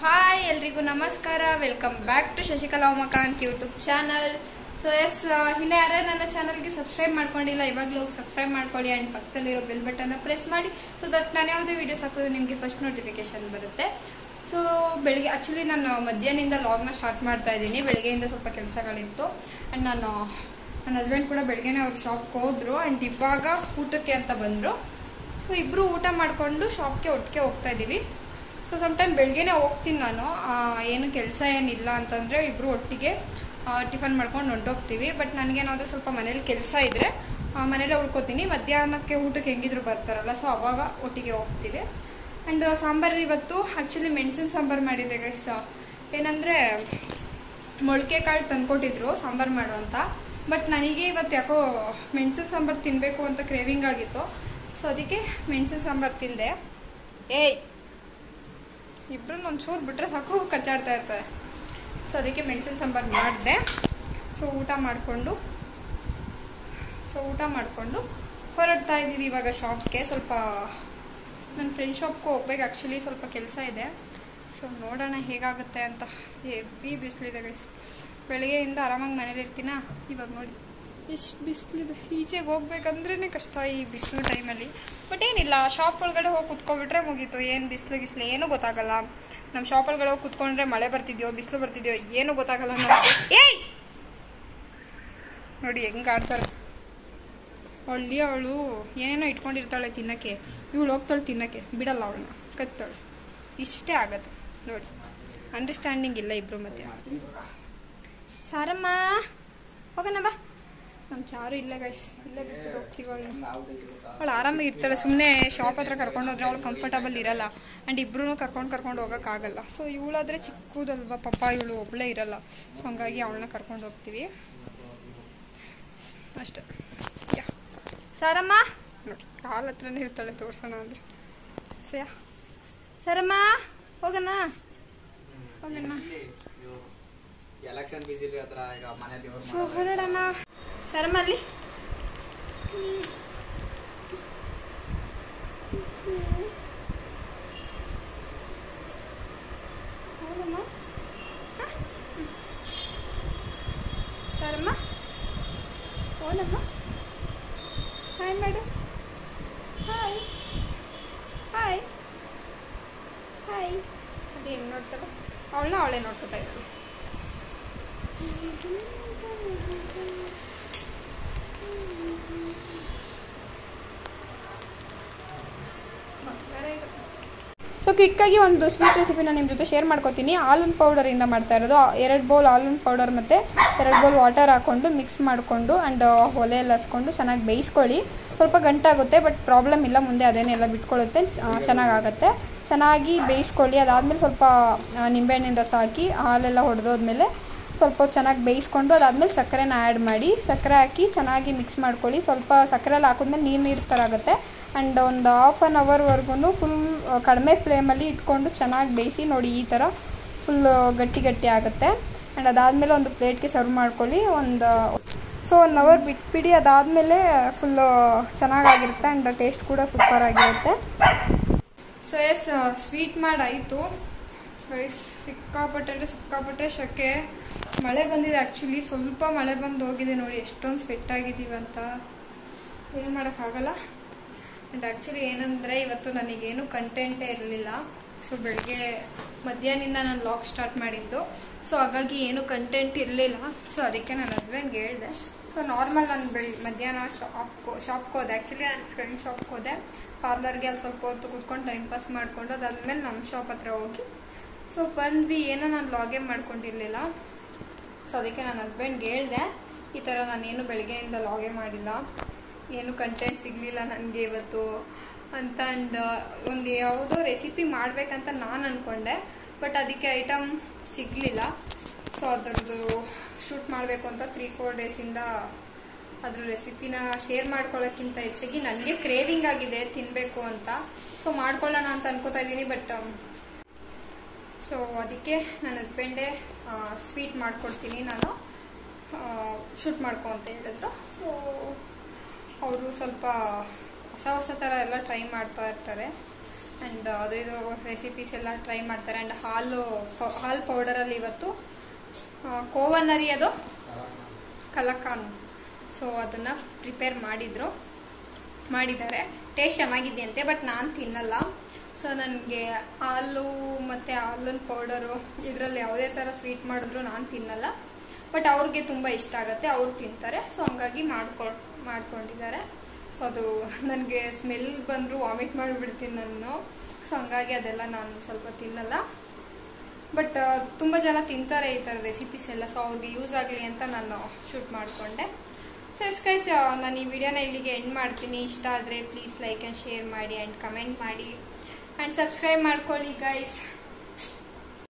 Hi ಎಲ್ರಿಗೂ ನಮಸ್ಕಾರ, welcome back to Shashikala Umakant YouTube channel. So yes, ಇನ್ನು ಯಾರೇ ನನ್ನ ಚಾನಲ್ಗೆ ಸಬ್ಸ್ಕ್ರೈಬ್ ಮಾಡ್ಕೊಂಡಿಲ್ಲ ಇವಾಗಲೂ ಹೋಗಿ ಸಬ್ಸ್ಕ್ರೈಬ್ ಮಾಡ್ಕೊಳ್ಳಿ ಆ್ಯಂಡ್ ಪಕ್ಕದಲ್ಲಿರೋ ಬೆಲ್ ಬಟನ್ನ ಪ್ರೆಸ್ ಮಾಡಿ. ಸೊ ದಟ್ ನಾನು ಯಾವುದೇ ವೀಡಿಯೋಸ್ ಹಾಕಿದ್ರೆ ನಿಮಗೆ ಫಸ್ಟ್ ನೋಟಿಫಿಕೇಶನ್ ಬರುತ್ತೆ. ಸೊ ಬೆಳಿಗ್ಗೆ ಆ್ಯಕ್ಚುಲಿ ನಾನು ಮಧ್ಯಾಹ್ನದಿಂದ ಲಾಗ್ನ ಸ್ಟಾರ್ಟ್ ಮಾಡ್ತಾ ಇದ್ದೀನಿ. ಬೆಳಗ್ಗೆಯಿಂದ ಸ್ವಲ್ಪ ಕೆಲಸಗಳಿತ್ತು ಆ್ಯಂಡ್ ನನ್ನ ಹಸ್ಬೆಂಡ್ ಕೂಡ ಬೆಳಗ್ಗೆನೇ ಅವ್ರು ಶಾಪ್ಗೆ ಹೋದ್ರು ಆ್ಯಂಡ್ ಇವಾಗ ಊಟಕ್ಕೆ ಅಂತ ಬಂದರು. ಸೊ ಇಬ್ಬರು ಊಟ ಮಾಡಿಕೊಂಡು ಶಾಪ್ಗೆ ಒಟ್ಟಿಗೆ ಹೋಗ್ತಾ ಇದ್ದೀವಿ. ಸೊ ಸಮ್ಟೈಮ್ ಬೆಳಗ್ಗೆನೇ ಹೋಗ್ತೀನಿ ನಾನು, ಏನು ಕೆಲಸ ಏನಿಲ್ಲ ಅಂತಂದರೆ ಇಬ್ಬರು ಒಟ್ಟಿಗೆ ಟಿಫನ್ ಮಾಡ್ಕೊಂಡು ಹೊಂಟೋಗ್ತೀವಿ. ಬಟ್ ನನಗೇನಾದರೂ ಸ್ವಲ್ಪ ಮನೇಲಿ ಕೆಲಸ ಇದ್ದರೆ ಮನೇಲೇ ಉಳ್ಕೋತೀನಿ. ಮಧ್ಯಾಹ್ನಕ್ಕೆ ಊಟಕ್ಕೆ ಹೆಂಗಿದ್ರು ಬರ್ತಾರಲ್ಲ, ಸೊ ಅವಾಗ ಒಟ್ಟಿಗೆ ಹೋಗ್ತೀವಿ. ಆ್ಯಂಡ್ ಸಾಂಬಾರು ಇವತ್ತು ಆ್ಯಕ್ಚುಲಿ ಮೆಣಸಿನ ಸಾಂಬಾರು ಮಾಡಿದ್ದೆ ಗೈಸ್. ಏನಂದರೆ ಮೊಳಕೆ ಕಾಳು ತಂದ್ಕೊಟ್ಟಿದ್ರು ಸಾಂಬಾರು ಮಾಡು ಅಂತ. ಬಟ್ ನನಗೆ ಇವತ್ತು ಯಾಕೋ ಮೆಣಸಿನ ಸಾಂಬಾರು ತಿನ್ನಬೇಕು ಅಂತ ಕ್ರೇವಿಂಗ್ ಆಗಿತ್ತು. ಸೊ ಅದಕ್ಕೆ ಮೆಣಸಿನ ಸಾಂಬಾರು ತಿಂದೆ. ಇಬ್ಬರು ಒಂಚೂರು ಬಿಟ್ಟರೆ ಸಾಕು ಕಚ್ಚಾಡ್ತಾ ಇರ್ತಾರೆ. ಸೊ ಅದಕ್ಕೆ ಮೆಣಸಿನ ಸಾಂಬಾರು ಮಾಡಿದೆ. ಸೊ ಊಟ ಮಾಡಿಕೊಂಡು ಹೊರಡ್ತಾ ಇದ್ದೀವಿ ಇವಾಗ ಶಾಪ್ಗೆ. ಸ್ವಲ್ಪ ನನ್ನ ಫ್ರೆಂಡ್ ಶಾಪ್ಗೆ ಹೋಗ್ಬೇಕು, ಆ್ಯಕ್ಚುಲಿ ಸ್ವಲ್ಪ ಕೆಲಸ ಇದೆ. ಸೊ ನೋಡೋಣ ಹೇಗಾಗುತ್ತೆ ಅಂತ. ಹೆವಿ ಬಿಸಿಲಿದೆ ಗೈಸ್. ಬೆಳಗ್ಗೆಯಿಂದ ಆರಾಮಾಗಿ ಮನೇಲಿ ಇರ್ತೀನ, ಇವಾಗ ನೋಡಿ ಎಷ್ಟು ಬಿಸಿಲಿದೆ. ಈಚೆಗೆ ಹೋಗ್ಬೇಕಂದ್ರೇ ಕಷ್ಟ ಈ ಬಿಸಿಲು ಟೈಮಲ್ಲಿ. ಬಟ್ ಏನಿಲ್ಲ, ಶಾಪ್ ಒಳಗಡೆ ಹೋಗಿ ಕುತ್ಕೊಬಿಟ್ರೆ ಮುಗೀತು. ಏನು ಬಿಸಿಲು ಏನೂ ಗೊತ್ತಾಗಲ್ಲ. ನಮ್ಮ ಶಾಪ್ ಒಳಗಡೆ ಹೋಗಿ ಕುತ್ಕೊಂಡ್ರೆ ಮಳೆ ಬರ್ತಿದ್ಯೋ ಬಿಸಿಲು ಬರ್ತಿದ್ಯೋ ಏನೂ ಗೊತ್ತಾಗಲ್ಲ ನಮಗೆ. ನೋಡಿ ಹೆಂಗೆ ಆಡ್ತಾರೆ. ಅವಳು ಏನೇನೋ ಇಟ್ಕೊಂಡಿರ್ತಾಳೆ ತಿನ್ನೋಕ್ಕೆ, ಇವಳು ಹೋಗ್ತಾಳೆ ತಿನ್ನೋಕ್ಕೆ, ಬಿಡಲ್ಲ ಅವಳನ್ನ, ಕತ್ತಾಳೆ. ಇಷ್ಟೇ ಆಗತ್ತೆ ನೋಡಿ. ಅಂಡರ್ಸ್ಟ್ಯಾಂಡಿಂಗ್ ಇಲ್ಲ ಇಬ್ಬರು ಮಧ್ಯೆ. ಸಾರಮ್ಮ ಹೋಗೋಣ ಬಾ. ನಮ್ಮ ಚಾರು ಇಲ್ಲ ಗೈಸ್, ಇಲ್ಲೇ ಬಿಟ್ಟು ಹೋಗ್ತೀವಿ. ಅವಳು ಆರಾಮಾಗಿ ಇರ್ತಾಳೆ. ಸುಮ್ಮನೆ ಶಾಪ್ ಹತ್ರ ಕರ್ಕೊಂಡು ಹೋದ್ರೆ ಅವಳು ಕಂಫರ್ಟಬಲ್ ಇರಲ್ಲ ಆ್ಯಂಡ್ ಇಬ್ಬರೂ ಕರ್ಕೊಂಡು ಹೋಗೋಕ್ಕಾಗಲ್ಲ. ಸೊ ಇವಳಾದರೆ ಚಿಕ್ಕದಲ್ವಾ ಪಾಪ, ಇವಳು ಒಬ್ಬಳೇ ಇರಲ್ಲ. ಸೊ ಹಂಗಾಗಿ ಅವಳನ್ನ ಕರ್ಕೊಂಡು ಹೋಗ್ತೀವಿ ಅಷ್ಟೆ. ಸಾರಮ್ಮ ನೋಡಿ ಕಾಲ ಹತ್ರನೇ ಇರ್ತಾಳೆ, ತೋರ್ಸೋಣ ಅಂದರೆ. ಸರಮ್ಮ ಹೋಗೋಣ. ಸೊ ಹೊರಡೋಣ. ಸರಮ್ಮ ಅಲ್ಲಿ ಸರಮ್ಮ ಹೋಲಮ್ಮ. ಹಾಯ್ ಮಾಡು. Hi hi hi. ಅದು ಹೆಂಗೆ ನೋಡ್ತಾಳೆ, ಅವಳೇ ನೋಡ್ಕೊತಾ ಇದ್ದಾಳೆ. ಸೊ ಕ್ವಿಕ್ಕಾಗಿ ಒಂದು ಸ್ವೀಟ್ ರೆಸಿಪಿನ ನಿಮ್ಮ ಜೊತೆ ಶೇರ್ ಮಾಡ್ಕೋತೀನಿ. ಆಲೂನ್ ಪೌಡರಿಂದ ಮಾಡ್ತಾ ಇರೋದು. 2 ಬೌಲ್ ಆಲೂನ್ ಪೌಡರ್ ಮತ್ತು 2 ಬೌಲ್ ವಾಟರ್ ಹಾಕ್ಕೊಂಡು ಮಿಕ್ಸ್ ಮಾಡಿಕೊಂಡು ಆ್ಯಂಡ್ ಒಲೆಯಲ್ಲಿ ಹಸ್ಕೊಂಡು ಚೆನ್ನಾಗಿ ಬೇಯಿಸ್ಕೊಳ್ಳಿ. ಸ್ವಲ್ಪ ಗಂಟಾಗುತ್ತೆ ಬಟ್ ಪ್ರಾಬ್ಲಮ್ ಇಲ್ಲ, ಮುಂದೆ ಅದೇನೆಲ್ಲ ಬಿಟ್ಕೊಳ್ಳುತ್ತೆ, ಚೆನ್ನಾಗಾಗುತ್ತೆ. ಚೆನ್ನಾಗಿ ಬೇಯಿಸ್ಕೊಳ್ಳಿ. ಅದಾದಮೇಲೆ ಸ್ವಲ್ಪ ನಿಂಬೆಹಣ್ಣಿನ ರಸ ಹಾಕಿ ಹಾಲೆಲ್ಲ ಹೊಡೆದೋದ್ಮೇಲೆ ಸ್ವಲ್ಪ ಚೆನ್ನಾಗಿ ಬೇಯಿಸ್ಕೊಂಡು ಅದಾದಮೇಲೆ ಸಕ್ಕರೆನ ಆ್ಯಡ್ ಮಾಡಿ, ಸಕ್ಕರೆ ಹಾಕಿ ಚೆನ್ನಾಗಿ ಮಿಕ್ಸ್ ಮಾಡ್ಕೊಳ್ಳಿ. ಸ್ವಲ್ಪ ಸಕ್ಕರೆ ಎಲ್ಲ ಹಾಕಿದ್ಮೇಲೆ ನೀರು ಥರ ಆಗುತ್ತೆ. ಆ್ಯಂಡ್ ಒಂದು ½ ಅನ್ ಅವರ್ವರೆಗೂ ಫುಲ್ ಕಡಿಮೆ ಫ್ಲೇಮಲ್ಲಿ ಇಟ್ಕೊಂಡು ಚೆನ್ನಾಗಿ ಬೇಯಿಸಿ. ನೋಡಿ ಈ ಥರ ಫುಲ್ ಗಟ್ಟಿ ಆಗುತ್ತೆ. ಆ್ಯಂಡ್ ಅದಾದಮೇಲೆ ಒಂದು ಪ್ಲೇಟ್ಗೆ ಸರ್ವ್ ಮಾಡ್ಕೊಳ್ಳಿ. ಒಂದು 1 ಅವರ್ ಬಿಟ್ಬಿಡಿ. ಅದಾದಮೇಲೆ ಫುಲ್ಲು ಚೆನ್ನಾಗಾಗಿರುತ್ತೆ ಆ್ಯಂಡ್ ಟೇಸ್ಟ್ ಕೂಡ ಸೂಪರಾಗಿರುತ್ತೆ. ಸೊ ಎಸ್, ಸ್ವೀಟ್ ಮಾಡಾಯಿತು. ಸಿಕ್ಕಾಪಟ್ಟೆ ಶೆಕೆ. ಮಳೆ ಬಂದಿದೆ ಆ್ಯಕ್ಚುಲಿ, ಸ್ವಲ್ಪ ಮಳೆ ಬಂದು ಹೋಗಿದೆ. ನೋಡಿ ಎಷ್ಟೊಂದು ಸ್ವೆಟ್ ಆಗಿದ್ದೀವಿ ಅಂತ. ಏನು ಮಾಡೋಕ್ಕಾಗಲ್ಲ. ಆ್ಯಂಡ್ ಆ್ಯಕ್ಚುಲಿ ಏನಂದರೆ ಇವತ್ತು ನನಗೇನು ಕಂಟೆಂಟೇ ಇರಲಿಲ್ಲ. ಸೊ ಬೆಳಗ್ಗೆ ಮಧ್ಯಾಹ್ನದಿಂದ ನಾನು ಲಾಗ್ ಸ್ಟಾರ್ಟ್ ಮಾಡಿದ್ದು. ಸೊ ಹಾಗಾಗಿ ಏನು ಕಂಟೆಂಟ್ ಇರಲಿಲ್ಲ. ಸೊ ಅದಕ್ಕೆ ನನ್ನ ಹಸ್ಬೆಂಡ್ಗೆ ಹೇಳಿದೆ. ಸೊ ನಾರ್ಮಲ್ ನಾನು ಮಧ್ಯಾಹ್ನ ಶಾಪ್ಗೆ ಹೋದೆ. ಆ್ಯಕ್ಚುಲಿ ನನ್ನ ಫ್ರೆಂಡ್ ಶಾಪ್ಗೆ ಹೋದೆ, ಪಾರ್ಲರ್ಗೆ. ಅಲ್ಲಿ ಸ್ವಲ್ಪ ಹೊತ್ತು ಕೂತ್ಕೊಂಡು ಟೈಮ್ ಪಾಸ್ ಮಾಡಿಕೊಂಡು ಅದಾದಮೇಲೆ ನಮ್ಮ ಶಾಪ್ ಹತ್ರ ಹೋಗಿ ಸೊ ಬಂದ್ವಿ. ಏನೋ ನಾನು ಲಾಗೇ ಮಾಡ್ಕೊಂಡಿರಲಿಲ್ಲ. ಸೊ ಅದಕ್ಕೆ ನನ್ನ ಹಸ್ಬೆಂಡ್ಗೆ ಹೇಳಿದೆ, ಈ ಥರ ನಾನೇನು ಬೆಳಗ್ಗೆಯಿಂದ ಲಾಗೇ ಮಾಡಿಲ್ಲ, ಏನು ಕಂಟೆಂಟ್ ಸಿಗಲಿಲ್ಲ ನನಗೆ ಇವತ್ತು ಅಂತ. ಆ್ಯಂಡ್ ಒಂದು ಯಾವುದೋ ರೆಸಿಪಿ ಮಾಡಬೇಕಂತ ನಾನು ಅಂದ್ಕೊಂಡೆ, ಬಟ್ ಅದಕ್ಕೆ ಐಟಮ್ ಸಿಗಲಿಲ್ಲ. ಸೊ ಅದರದ್ದು ಶೂಟ್ ಮಾಡಬೇಕು ಅಂತ 3-4 ಡೇಸಿಂದ ಅದ್ರ ರೆಸಿಪಿನ ಶೇರ್ ಮಾಡ್ಕೊಳ್ಳೋಕ್ಕಿಂತ ಹೆಚ್ಚಾಗಿ ನನಗೆ ಕ್ರೇವಿಂಗ್ ಆಗಿದೆ ತಿನ್ನಬೇಕು ಅಂತ. ಸೊ ಮಾಡ್ಕೊಳ್ಳೋಣ ಅಂತ ಅನ್ಕೋತಾ ಇದ್ದೀನಿ. ಬಟ್ ಸೊ ಅದಕ್ಕೆ ನನ್ನ ಹಸ್ಬೆಂಡೇ ಸ್ವೀಟ್ ಮಾಡಿಕೊಡ್ತೀನಿ ನಾನು, ಶೂಟ್ ಮಾಡ್ಕೊ ಅಂತ ಹೇಳಿದ್ರು. ಸೊ ಅವರು ಸ್ವಲ್ಪ ಹೊಸ ಥರ ಎಲ್ಲ ಟ್ರೈ ಮಾಡ್ತಾ ಇರ್ತಾರೆ. ಆ್ಯಂಡ್ ಅದು ಇದು ರೆಸಿಪೀಸ್ ಎಲ್ಲ ಟ್ರೈ ಮಾಡ್ತಾರೆ. ಆ್ಯಂಡ್ ಹಾಲ್ ಪೌಡರಲ್ಲಿ ಇವತ್ತು ಕೋವನರಿ ಅದು ಕಲಕಾನ್, ಸೊ ಅದನ್ನು ಪ್ರಿಪೇರ್ ಮಾಡಿದ್ದಾರೆ. ಟೇಸ್ಟ್ ಚೆನ್ನಾಗಿದೆಯಂತೆ, ಬಟ್ ನಾನು ತಿನ್ನಲ್ಲ. ಸೊ ನನಗೆ ಹಾಲು ಮತ್ತು ಹಾಲಿನ ಪೌಡರು ಇದರಲ್ಲಿ ಯಾವುದೇ ಥರ ಸ್ವೀಟ್ ಮಾಡಿದ್ರು ನಾನು ತಿನ್ನಲ್ಲ. ಬಟ್ ಅವ್ರಿಗೆ ತುಂಬ ಇಷ್ಟ ಆಗುತ್ತೆ, ಅವ್ರು ತಿಂತಾರೆ. ಸೊ ಹಂಗಾಗಿ ಮಾಡ್ಕೊಂಡಿದ್ದಾರೆ. ಸೊ ಅದು ನನಗೆ ಸ್ಮೆಲ್ ಬಂದರೂ ವಾಮಿಟ್ ಮಾಡಿಬಿಡ್ತೀನಿ ನಾನು. ಸೊ ಹಂಗಾಗಿ ಅದೆಲ್ಲ ನಾನು ಸ್ವಲ್ಪ ತಿನ್ನಲ್ಲ. ಬಟ್ ತುಂಬ ಜನ ತಿಂತಾರೆ ಈ ಥರ ರೆಸಿಪೀಸ್ ಎಲ್ಲ. ಸೊ ಅವ್ರಿಗೆ ಯೂಸ್ ಆಗಲಿ ಅಂತ ನಾನು ಶೂಟ್ ಮಾಡಿಕೊಂಡೆ. ಸೊ ಎಸ್ ಗೈಸ್, ನಾನು ಈ ವಿಡಿಯೋನ ಇಲ್ಲಿಗೆ ಎಂಡ್ ಮಾಡ್ತೀನಿ. ಇಷ್ಟ ಆದರೆ ಪ್ಲೀಸ್ ಲೈಕ್ ಆ್ಯಂಡ್ ಶೇರ್ ಮಾಡಿ ಆ್ಯಂಡ್ ಕಮೆಂಟ್ ಮಾಡಿ ಆ್ಯಂಡ್ ಸಬ್ಸ್ಕ್ರೈಬ್ ಮಾಡ್ಕೊಳ್ಳಿ ಗೈಸ್.